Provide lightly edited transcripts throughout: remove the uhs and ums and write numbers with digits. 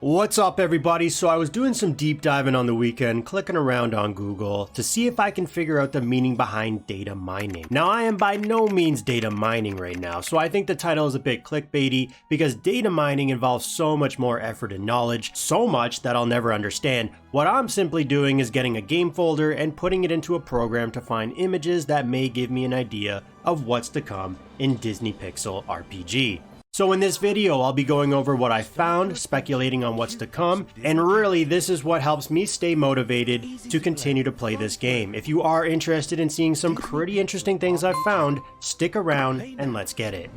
What's up everybody? So I was doing some deep diving on the weekend, clicking around on Google to see if I can figure out the meaning behind data mining. Now I am by no means data mining right now, so I think the title is a bit clickbaity because data mining involves so much more effort and knowledge, so much that I'll never understand. What I'm simply doing is getting a game folder and putting it into a program to find images that may give me an idea of what's to come in Disney Pixel RPG. So in this video, I'll be going over what I found, speculating on what's to come, and really this is what helps me stay motivated to continue to play this game. If you are interested in seeing some pretty interesting things I've found, stick around and let's get it.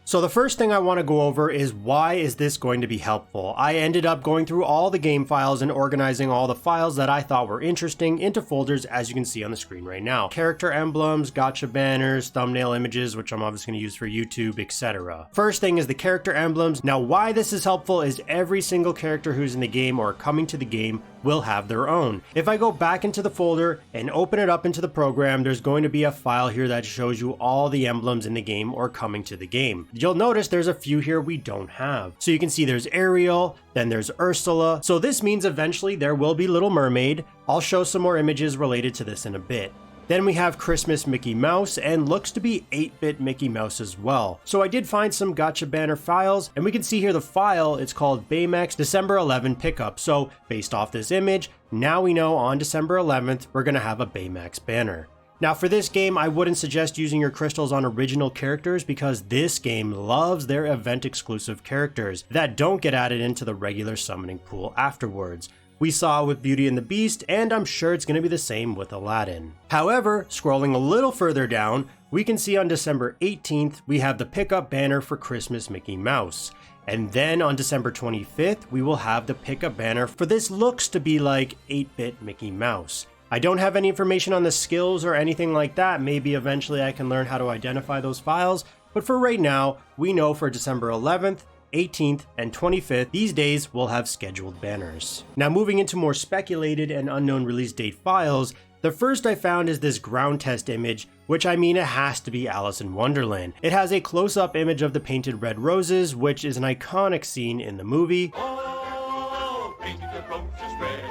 So the first thing I want to go over is why is this going to be helpful? I ended up going through all the game files and organizing all the files that I thought were interesting into folders, as you can see on the screen right now. Character emblems, gacha banners, thumbnail images, which I'm obviously going to use for YouTube, etc. First thing is the character emblems. Now why this is helpful is every single character who's in the game or coming to the game will have their own. If I go back into the folder and open it up into the program, there's going to be a file here that shows you all the emblems in the game or coming to the game. You'll notice there's a few here we don't have. So you can see there's Ariel, then there's Ursula. So this means eventually there will be Little Mermaid. I'll show some more images related to this in a bit. Then we have Christmas Mickey Mouse and looks to be 8-bit Mickey Mouse as well. So I did find some gacha banner files and we can see here the file, it's called Baymax December 11 pickup. So based off this image, now we know on December 11th, we're gonna have a Baymax banner. Now for this game, I wouldn't suggest using your crystals on original characters because this game loves their event exclusive characters that don't get added into the regular summoning pool afterwards. We saw with Beauty and the Beast, and I'm sure it's going to be the same with Aladdin. However, scrolling a little further down, we can see on December 18th, we have the pickup banner for Christmas Mickey Mouse. And then on December 25th, we will have the pickup banner for this looks to be like 8-bit Mickey Mouse. I don't have any information on the skills or anything like that. Maybe eventually I can learn how to identify those files. But for right now, we know for December 11th, 18th, and 25th, these days will have scheduled banners. Now moving into more speculated and unknown release date files, the first I found is this ground test image, which I mean it has to be Alice in Wonderland. It has a close-up image of the painted red roses, which is an iconic scene in the movie. Oh, painted the roses red.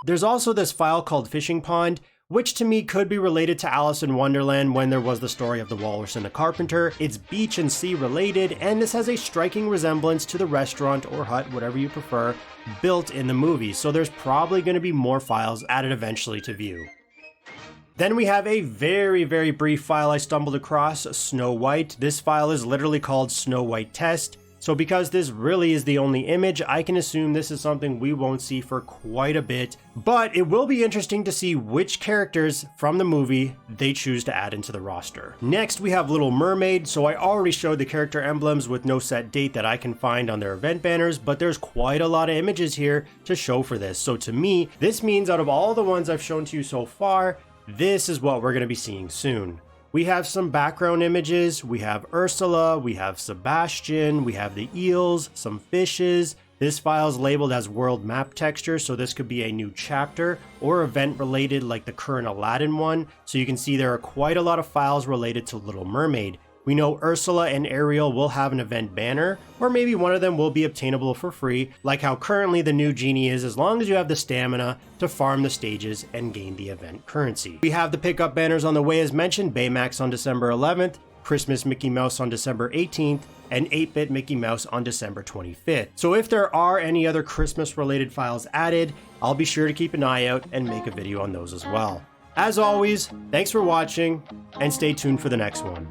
There's also this file called Fishing Pond, which to me could be related to Alice in Wonderland when there was the story of the walrus and the carpenter. It's beach and sea related, and this has a striking resemblance to the restaurant or hut, whatever you prefer, built in the movie, so there's probably going to be more files added eventually to view. Then we have a very brief file I stumbled across, Snow White. This file is literally called Snow White Test. So because this really is the only image, I can assume this is something we won't see for quite a bit, but it will be interesting to see which characters from the movie they choose to add into the roster. Next, we have Little Mermaid. So I already showed the character emblems with no set date that I can find on their event banners, but there's quite a lot of images here to show for this. So to me, this means out of all the ones I've shown to you so far, this is what we're going to be seeing soon. We have some background images, we have Ursula, we have Sebastian, we have the eels, some fishes. This file is labeled as world map texture, so this could be a new chapter or event related like the current Aladdin one. So you can see there are quite a lot of files related to Little Mermaid. We know Ursula and Ariel will have an event banner, or maybe one of them will be obtainable for free, like how currently the new genie is, as long as you have the stamina to farm the stages and gain the event currency. We have the pickup banners on the way as mentioned, Baymax on December 11th, Christmas Mickey Mouse on December 18th, and 8-bit Mickey Mouse on December 25th. So if there are any other Christmas related files added, I'll be sure to keep an eye out and make a video on those as well. As always, thanks for watching, and stay tuned for the next one.